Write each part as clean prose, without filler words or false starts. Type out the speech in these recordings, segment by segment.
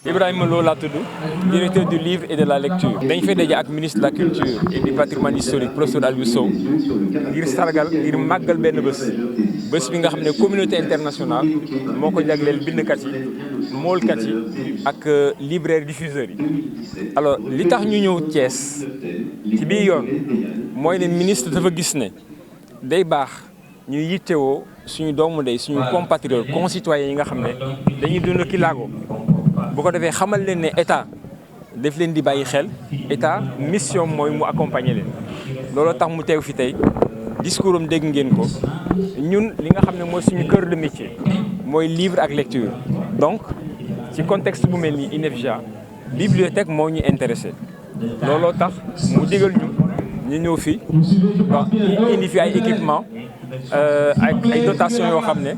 Ibrahima Lo laa tudd, directeur du livre et de la lecture. dañ fay daje ak ministre de la culture et du patrimoine historique professeur Aliou Sow ngir sargal ngir màggal benn bés bi nga xam ne communauté internationale moo ko jagleel bindkat yi moolkat yi ak libraire diffuseurs yi. alors li tax ñu ñëw Thiès ci biir yoon mooy ne ministre dafa gis ne day baax ñuy yittewoo suñu doomu ndey suñu compatriotes concitoyens yi nga xam ne dañuy dund ki laago bu ko defee xamal leen ne état daf leen di bàyyi xel état mission mooy mu accompagner leen. looloo tax mu teew fi tey discours am dégg ngeen ko ñun li nga xam ne mooy suñu cœur de métier mooy livre ak lecture. donc ci contexte bu mel nii INEFJA bibliothèque moo ñu intéressé looloo tax mu digal ñu ñëw fi indi fi ay équipement ay dotation yoo xam ne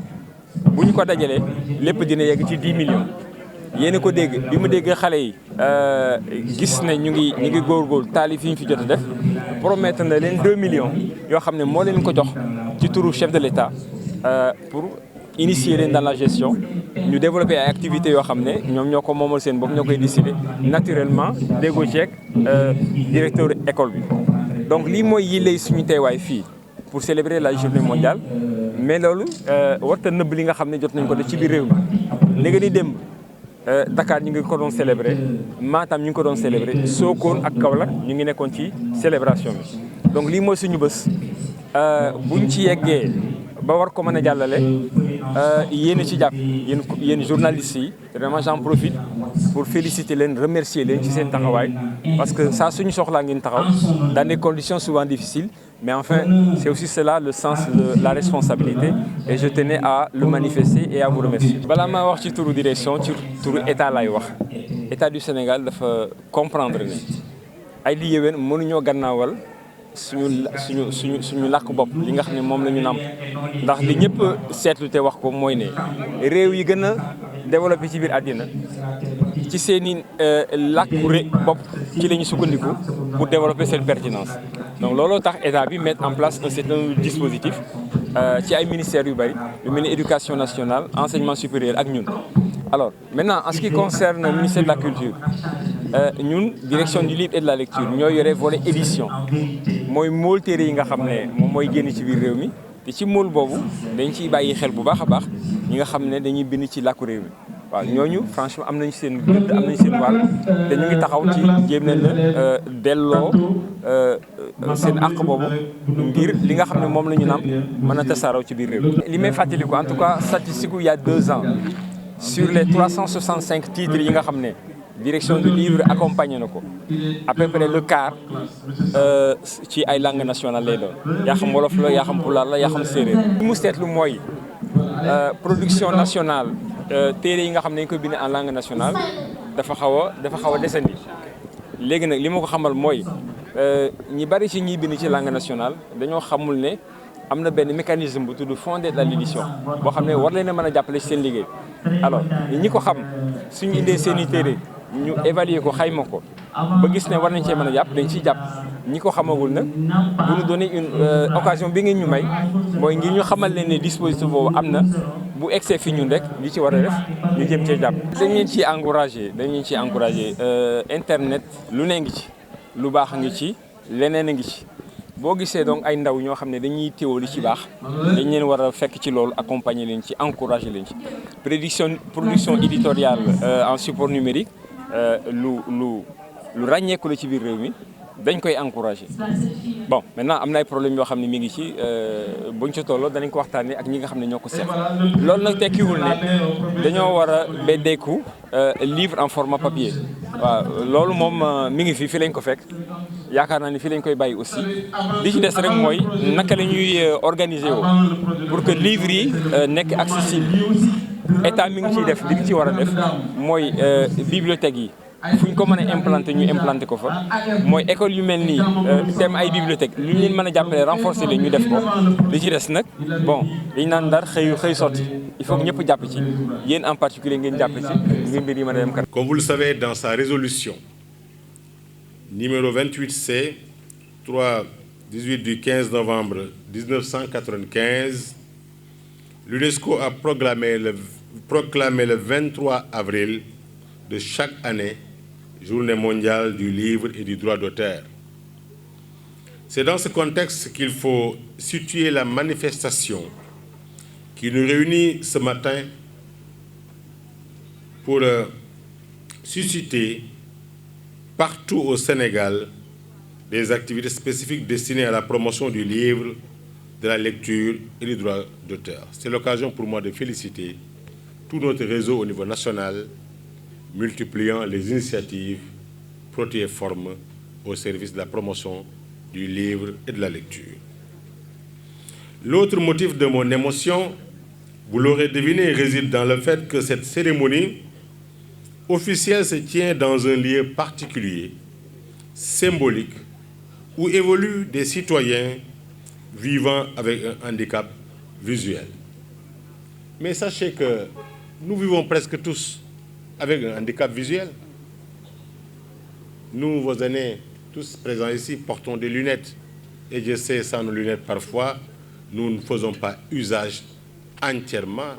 bu ñu ko dajalee lépp dina yegg ci 10 millions. yéen a ko dégg bi mu dégg xale yi gis ne ñu ngi góorgóorlu taalif yi ñu fi jot a def promettre na leen 2 millions yoo xam ne moo leen ko jox ci turu chef de l'État pour initier leen dans la gestion ñu développer ay activités yoo xam ne ñoom ñoo ko moomal seen bopp ñoo koy décider naturellement déggoo ceeg directeur école bi. donc lii mooy yiley suñu teewaay fii pour célébrer la journée mondiale mais loolu warta nëbb li nga xam ne jot nañ ko def ci biir réew mi léegi ni démb Dakar ñu ngi ko doon célébrer Matam ñu ngi ko doon célébrer Sokone ak Kaolack ñu ngi nekkoon ci célébration bi. donc lii mooy suñu bés buñ ci yeggee ba war ko mën a jàllale yéen a ci jàpp yéen journalistes yi vraiment j'en profite pour féliciter leen remercier leen ci seen taxawaay parce que saa suñu soxlaa ngeen taxaw dans des conditions souvent difficiles mais enfin c'est aussi cela le sens de la responsabilité et je tenais à le manifester et à vous remercier. balaa maa wax ci turu direction ci turu état laay wax état du Sénégal dafa comprendre ne ay li yéwén mënuñoo gannaawal suñu làkk bopp li nga xam ne moom la ñu nàmp ndax li ñëpp seetlu te wax ko mooy ne réew yi gën a développé ci biir àddina ci seen i làkku bopp ci la ñu sukkandiku pour développer seen pertinence. donc looloo tax état bi mettre en place un certain dispositif ci ay ministères yu bari lu mel ni éducation nationale enseignement supérieur ak ñun. alors maintenant en ce qui concerne le ministère de la culture ñun direction du livre et de la lecture ñoo yore volet édition mooy mool téere yi nga xam ne moom mooy génn ci biir réew mi te ci mool boobu dañ ciy bàyyi xel bu baax a baax ñi nga xam ne dañuy bind ci làkku réew mi. waaw ñooñu franchement am nañu seen gëdd am nañu seen wàll te ñu ngi taxaw ci jéem leen a delloo seen àq boobu ngir li nga xam ne moom la ñu nàmp mën a tasaaroo ci biir réew mi. li may fàttaliku en tout cas statistique il y a 2 ans sur les 365 titres yi nga xam ne direction du livre accompagné na ko à peu près le quart ci ay langues nationales lay doon yaa xam wolof la yaa xam pulaar la yaa xam séeréer. li mu seetlu mooy production nationale téere yi nga xam ne dañ koy bind en langue nationale dafa xaw a desandi léegi nag li ma ko xamal mooy ñi bari ci ñiy bind ci langue nationale dañoo xamul ne am na benn mécanisme bu tudd fonds d'aide à l'édition boo xam ne war leen a mën a jàppale ci seen liggéey. alors ñi ko xam suñu indee seen i téere ñu évaluer ko xayma ko ba gis ne war nañ cee mën a jàpp dañ ciy jàpp ñi ko xamagul nag bu ñu donner une occasion bi ngeen ñu may mooy ngir ñu xamal leen ne dispositif boobu am na bu excès fi ñun rek li ci war a def ñu jëm cee jàpp. dañ leen ciy encouragé internet lu ne ngi ci lu baax a ngi ci leneen a ngi ci. boo gisee donc ay ndaw ñoo xam ne dañuy teewoo li ci baax dañ leen war a fekk ci loolu accompagner leen ci encourager leen ci production éditoriale en support numérique lu ràññeeku la ci biir réew mi dañ koy encourager. bon maintenant am na ay problèmes yoo xam ne mi ngi ci buñ ci tolloo danañ ko waxtaanee ak ñi nga xam ne ñoo ko seq loolu nag tekkiwul ne dañoo war a beddeeku livre en format papier. waaw loolu moom mi ngi fi lañ ko fekk yaakaar naa ni fii lañ koy bàyyi aussi li ci des rek mooy naka la ñuy organiser woo pour que livres yi nekk accessible état mi ngi ciy def li mu ci war a def mooy bibliothèque yi fu ñu ko mën a implanter ñu implanter ko fa mooy école yu mel nii thème ay bibliothèque lu ñu leen mën a jàppale renforcer leen ñu def ko li ci des nag bon dañ naan ndar xëy sotti il faut que ñëpp jàpp ci yéen en particulier ngeen jàpp ci ngir mbir yi mën a dem kan. Comme vous le savez, dans sa résolution numéro 28C 3/18 du 15 novembre 1995, l'UNESCO a proclamé le 23 avril de chaque année, Journée mondiale du livre et du droit d'auteur. C'est dans ce contexte qu'il faut situer la manifestation qui nous réunit ce matin pour susciter partout au Sénégal des activités spécifiques destinées à la promotion du livre, de la lecture et du droit d'auteur. C'est l'occasion pour moi de féliciter tout notre réseau au niveau national, multipliant les initiatives protéiformes au service de la promotion du livre et de la lecture. L'autre motif de mon émotion, vous l'aurez deviné, réside dans le fait que cette cérémonie officielle se tient dans un lieu particulier, symbolique, où évoluent des citoyens vivant avec un handicap visuel. Mais sachez que nous vivons presque tous avec un handicap visuel. Nous, vos aînés, tous présents ici, portons des lunettes. Et je sais, sans nos lunettes, parfois, nous ne faisons pas usage entièrement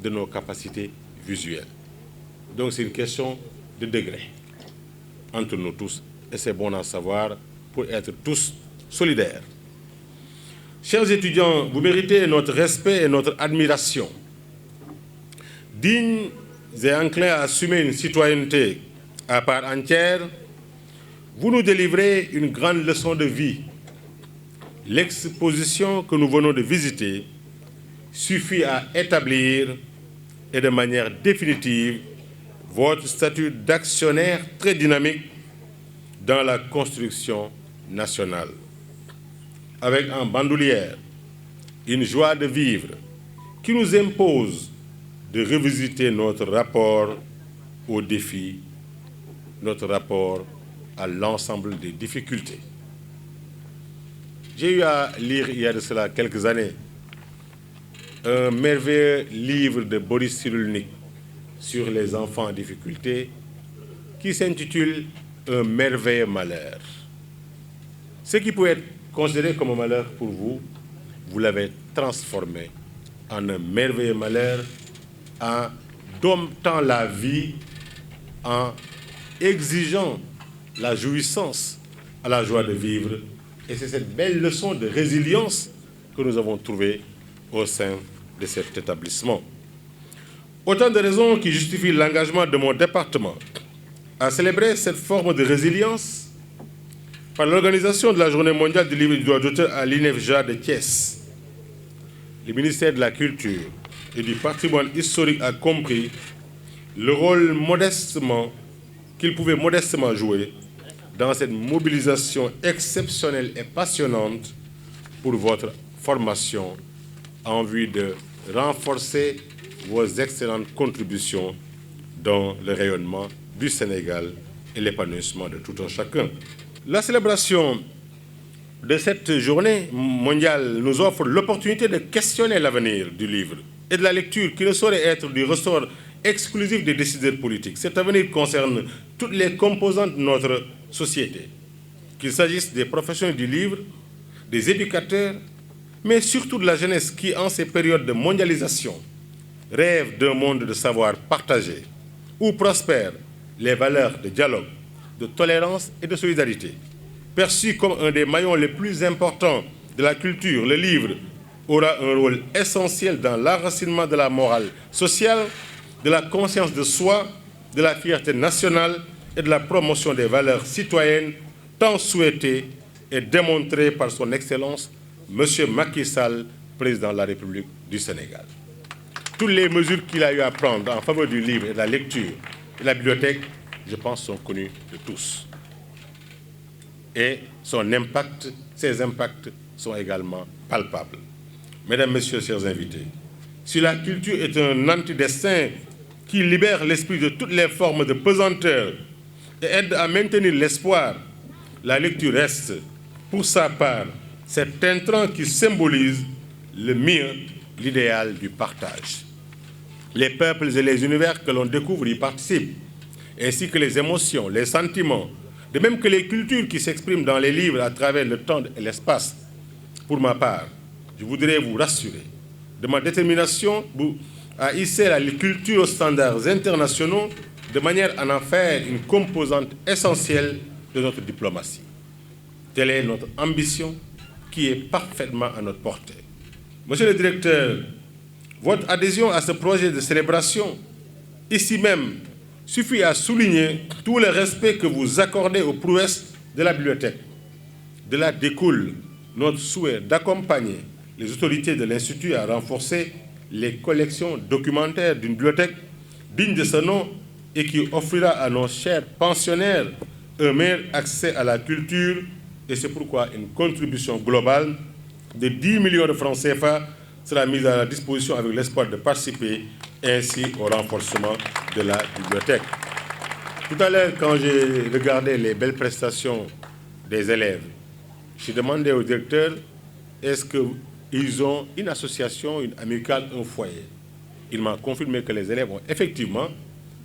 de nos capacités visuelles. Donc c'est une question de degré entre nous tous. Et c'est bon d'en savoir pour être tous solidaires. Chers étudiants, vous méritez notre respect et notre admiration. Dignes et enclins à assumer une citoyenneté à part entière, vous nous délivrez une grande leçon de vie. L'exposition que nous venons de visiter suffit à établir, et de manière définitive, votre statut d'actionnaire très dynamique dans la construction nationale. Avec en bandoulière une joie de vivre qui nous impose de revisiter notre rapport aux défis, notre rapport à l'ensemble des difficultés. J'ai eu à lire il y a de cela quelques années un merveilleux livre de Boris Cyrulnik sur les enfants en difficulté qui s'intitule « Un merveilleux malheur ». Ce qui pouvait être considéré comme un malheur pour vous, vous l'avez transformé en un merveilleux malheur en domptant la vie, en exigeant la jouissance à la joie de vivre. Et c'est cette belle leçon de résilience que nous avons trouvée au sein de cet établissement. Autant de raisons qui justifient l'engagement de mon département à célébrer cette forme de résilience par l'organisation de la Journée mondiale du livre et du droit d'auteur à l'INEFJA de Thiès. Le ministère de la Culture et du patrimoine historique a compris le rôle qu'il pouvait modestement jouer dans cette mobilisation exceptionnelle et passionnante pour votre formation en vue de renforcer vos excellentes contributions dans le rayonnement du Sénégal et l'épanouissement de tout un chacun. La célébration de cette journée mondiale nous offre l'opportunité de questionner l'avenir du livre et de la lecture qui ne saurait être du ressort exclusif des décideurs politiques. Cet avenir concerne toutes les composantes de notre société, qu'il s'agisse des professionnels du livre, des éducateurs, mais surtout de la jeunesse qui, en ces périodes de mondialisation, rêve d'un monde de savoir partagé, où prospèrent les valeurs de dialogue, de tolérance et de solidarité. Perçu comme un des maillons les plus importants de la culture, le livre aura un rôle essentiel dans l'enracinement de la morale sociale, de la conscience de soi, de la fierté nationale et de la promotion des valeurs citoyennes tant souhaitées et démontrées par son Excellence, M. Macky Sall, président de la République du Sénégal. Toutes les mesures qu'il a eu à prendre en faveur du livre et de la lecture et de la bibliothèque, je pense, sont connues de tous. Et ses impacts sont également palpables. Mesdames, Messieurs, chers invités, si la culture est un antidestin qui libère l'esprit de toutes les formes de pesanteur et aide à maintenir l'espoir, la lecture reste, pour sa part, cet intrant qui symbolise le mieux l'idéal du partage. Les peuples et les univers que l'on découvre y participent, ainsi que les émotions, les sentiments, de même que les cultures qui s'expriment dans les livres à travers le temps et l'espace. Pour ma part, je voudrais vous rassurer de ma détermination à hisser la culture aux standards internationaux de manière à en faire une composante essentielle de notre diplomatie. Telle est notre ambition qui est parfaitement à notre portée. Monsieur le directeur, votre adhésion à ce projet de célébration, ici même, suffit à souligner tout le respect que vous accordez aux prouesses de la bibliothèque. De là découle notre souhait d'accompagner les autorités de l'Institut à renforcer les collections documentaires d'une bibliothèque digne de ce nom et qui offrira à nos chers pensionnaires un meilleur accès à la culture. Et c'est pourquoi une contribution globale de 10 millions de francs CFA sera mise à la disposition avec l'espoir de participer ainsi au renforcement de la bibliothèque. Tout à l'heure, quand j'ai regardé les belles prestations des élèves, j'ai demandé au directeur, est-ce qu'ils ont une association, une amicale, un foyer? Il m'a confirmé que les élèves ont effectivement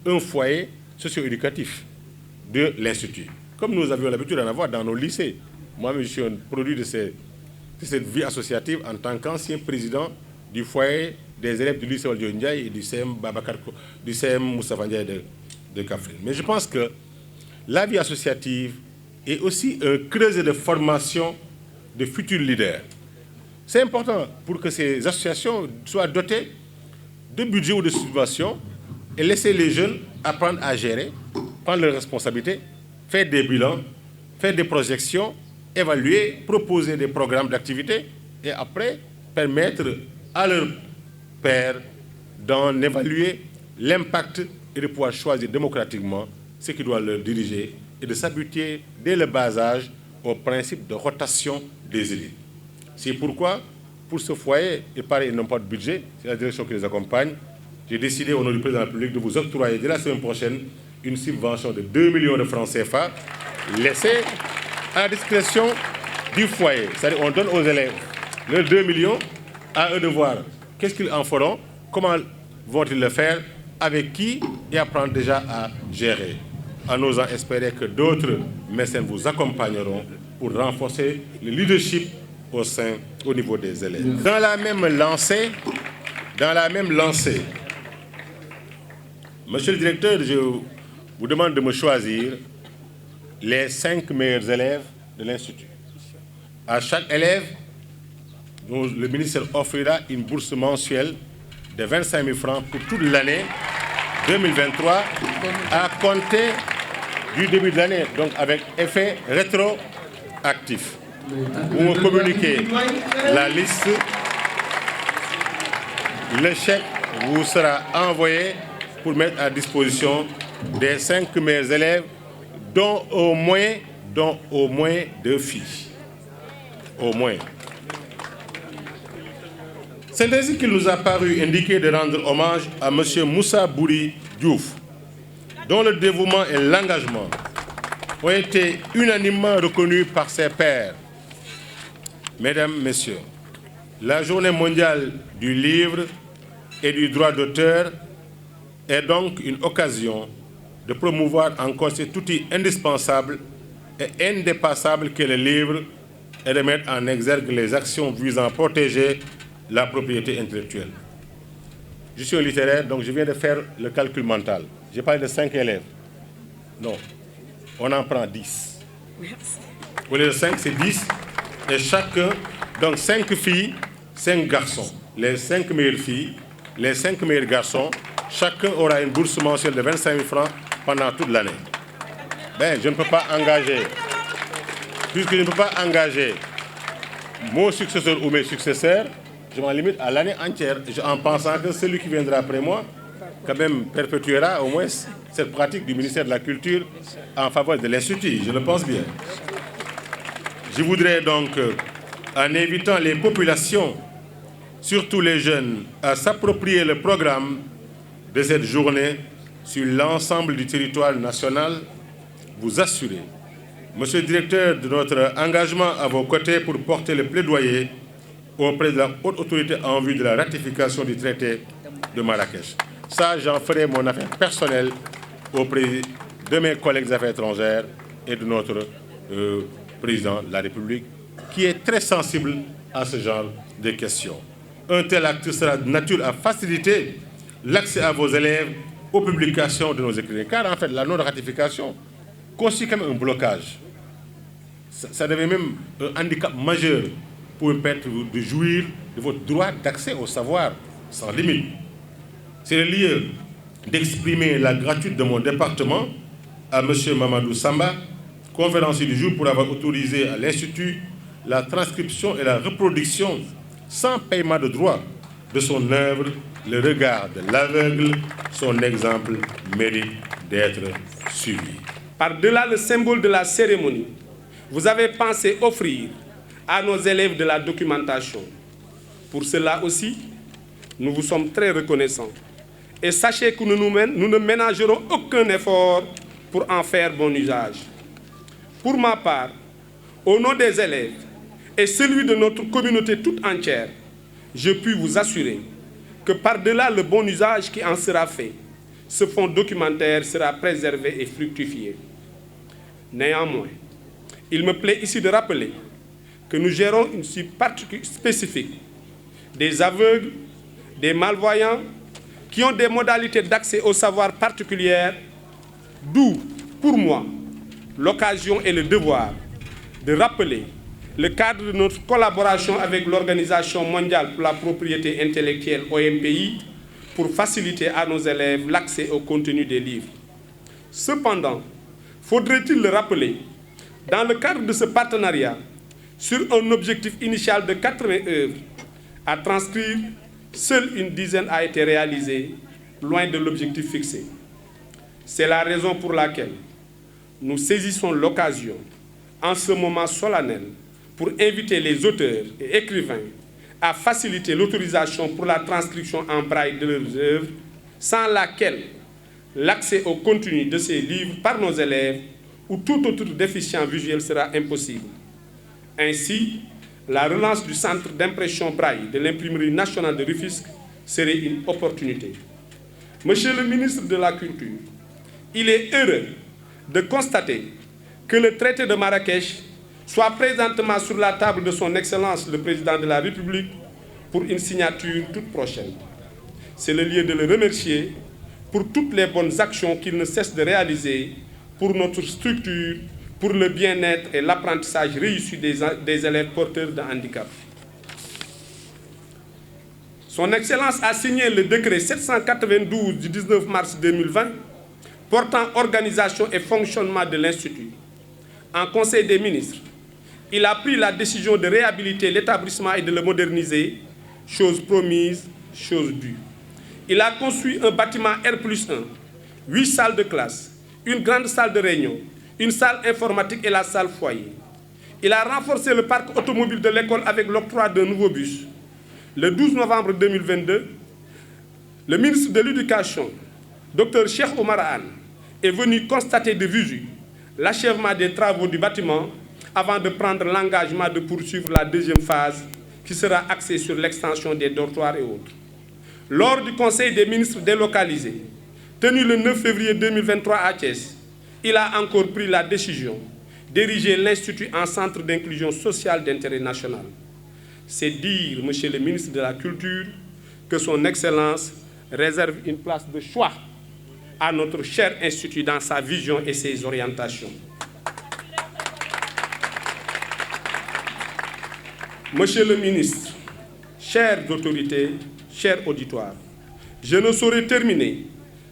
un foyer socio-éducatif de l'Institut, comme nous avions l'habitude d'en avoir dans nos lycées. Moi-même, je suis un produit de cette vie associative en tant qu'ancien président du foyer des élèves du lycée Valdiodio Ndiaye et du CM du CM Moustapha Ndiaye de Kaffrine. Mais je pense que la vie associative est aussi un creuset de formation de futurs leaders. C'est important pour que ces associations soient dotées de budget ou de subventions et laisser les jeunes apprendre à gérer, prendre leurs responsabilités, faire des bilans, faire des projections, évaluer, proposer des programmes d'activité et après permettre à leurs pairs d'en évaluer l'impact et de pouvoir choisir démocratiquement ce qui doit leur diriger et de s'habituer dès le bas âge au principe de rotation des élites. C'est pourquoi, pour ce foyer, et pareil, ils n'ont pas de budget, c'est la direction qui les accompagne, j'ai décidé au nom du président de la République de vous octroyer dès la semaine prochaine une subvention de 2 millions de francs CFA laissée à la discrétion du foyer. C'est-à-dire on donne aux élèves leurs 2 millions, à eux de voir qu'est-ce qu'ils en feront, comment vont-ils le faire, avec qui, et apprendre déjà à gérer, en osant espérer que d'autres mécènes vous accompagneront pour renforcer le leadership au niveau des élèves. Dans la même lancée, monsieur le directeur, je vous demande de me choisir les 5 meilleurs élèves de l'Institut. À chaque élève, le ministère offrira une bourse mensuelle de 25 000 francs pour toute l'année 2023 à compter du début de l'année, donc avec effet rétroactif. Vous me communiquez la liste, le chèque vous sera envoyé pour mettre à disposition des 5 meilleurs élèves, dont au moins 2 filles. Au moins. C'est ainsi qu'il nous a paru indiqué de rendre hommage à M. Moussa Bouri Diouf, dont le dévouement et l'engagement ont été unanimement reconnus par ses pairs. Mesdames, Messieurs, la Journée mondiale du livre et du droit d'auteur est donc une occasion de promouvoir encore cet outil indispensable et indépassable qu'est le livre et de mettre en exergue les actions visant à protéger la propriété intellectuelle. Je suis un littéraire, donc je viens de faire le calcul mental. J'ai parlé de 5 élèves. Non, on en prend 10. Merci. Au lieu de 5, c'est 10. Et chacun, donc 5 filles, 5 garçons. Les 5 meilleures filles, les 5 meilleurs garçons, chacun aura une bourse mensuelle de 25 000 francs pendant toute l'année. Ben, je ne peux pas engager, puisque je ne peux pas engager mon successeur ou mes successeurs, je m'en limite à l'année entière, en pensant que celui qui viendra après moi, quand même, perpétuera au moins cette pratique du ministère de la Culture en faveur de l'Institut, je le pense bien. Je voudrais donc, en invitant les populations, surtout les jeunes, à s'approprier le programme de cette journée sur l'ensemble du territoire national, vous assurer, Monsieur le directeur, de notre engagement à vos côtés pour porter le plaidoyer auprès de la haute autorité en vue de la ratification du traité de Marrakech. Ça, j'en ferai mon affaire personnelle auprès de mes collègues des affaires étrangères et de notre président de la République, qui est très sensible à ce genre de questions. Un tel acte sera de nature à faciliter l'accès à vos élèves aux publications de nos écrivains, car en fait, la non-ratification constitue quand même un blocage. Ça devient même un handicap majeur pour me permettre de jouir de votre droit d'accès au savoir sans limite. C'est le lieu d'exprimer la gratitude de mon département à M. Mamadou Samba, conférencier du jour, pour avoir autorisé à l'Institut la transcription et la reproduction sans paiement de droit de son œuvre. Le regard de l'aveugle, son exemple mérite d'être suivi. Par-delà le symbole de la cérémonie, vous avez pensé offrir à nos élèves de la documentation. Pour cela aussi, nous vous sommes très reconnaissants. Et sachez que nous ne ménagerons aucun effort pour en faire bon usage. Pour ma part, au nom des élèves et celui de notre communauté toute entière, je puis vous assurer que par-delà le bon usage qui en sera fait, ce fonds documentaire sera préservé et fructifié. Néanmoins, il me plaît ici de rappeler que nous gérons une cible spécifique, des aveugles, des malvoyants, qui ont des modalités d'accès au savoir particulières, d'où, pour moi, l'occasion et le devoir de rappeler le cadre de notre collaboration avec l'Organisation mondiale pour la propriété intellectuelle, OMPI, pour faciliter à nos élèves l'accès au contenu des livres. Cependant, faudrait-il le rappeler, dans le cadre de ce partenariat, sur un objectif initial de 80 œuvres à transcrire, seule une dizaine a été réalisée, loin de l'objectif fixé. C'est la raison pour laquelle nous saisissons l'occasion, en ce moment solennel, pour inviter les auteurs et écrivains à faciliter l'autorisation pour la transcription en braille de leurs œuvres, sans laquelle l'accès au contenu de ces livres par nos élèves ou tout autre déficient visuel sera impossible. Ainsi, la relance du centre d'impression braille de l'Imprimerie nationale de Rufisque serait une opportunité. Monsieur le ministre de la Culture, il est heureux de constater que le traité de Marrakech soit présentement sur la table de son Excellence le Président de la République pour une signature toute prochaine. C'est le lieu de le remercier pour toutes les bonnes actions qu'il ne cesse de réaliser pour notre structure, pour le bien-être et l'apprentissage réussi des élèves porteurs de handicap. Son Excellence a signé le décret 792 du 19 mars 2020 portant organisation et fonctionnement de l'Institut. En Conseil des ministres, il a pris la décision de réhabiliter l'établissement et de le moderniser, chose promise, chose due. Il a construit un bâtiment R+1, 8 salles de classe, une grande salle de réunion, une salle informatique et la salle foyer. Il a renforcé le parc automobile de l'école avec l'octroi d'un nouveau bus. Le 12 novembre 2022, le ministre de l'Éducation, Dr Cheikh Oumar Anne, est venu constater de visu l'achèvement des travaux du bâtiment avant de prendre l'engagement de poursuivre la deuxième phase qui sera axée sur l'extension des dortoirs et autres. Lors du Conseil des ministres délocalisé, tenu le 9 février 2023 à Thiès, il a encore pris la décision d'ériger l'Institut en centre d'inclusion sociale d'intérêt national. C'est dire, Monsieur le ministre de la Culture, que son Excellence réserve une place de choix à notre cher Institut dans sa vision et ses orientations. Monsieur le ministre, chères autorités, chers auditoires, je ne saurais terminer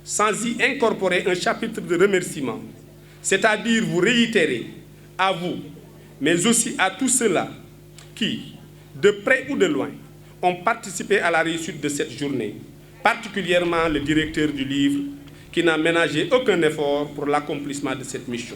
sans y incorporer un chapitre de remerciements, c'est-à-dire vous réitérer à vous, mais aussi à tous ceux-là qui, de près ou de loin, ont participé à la réussite de cette journée, particulièrement le directeur du livre, qui n'a ménagé aucun effort pour l'accomplissement de cette mission.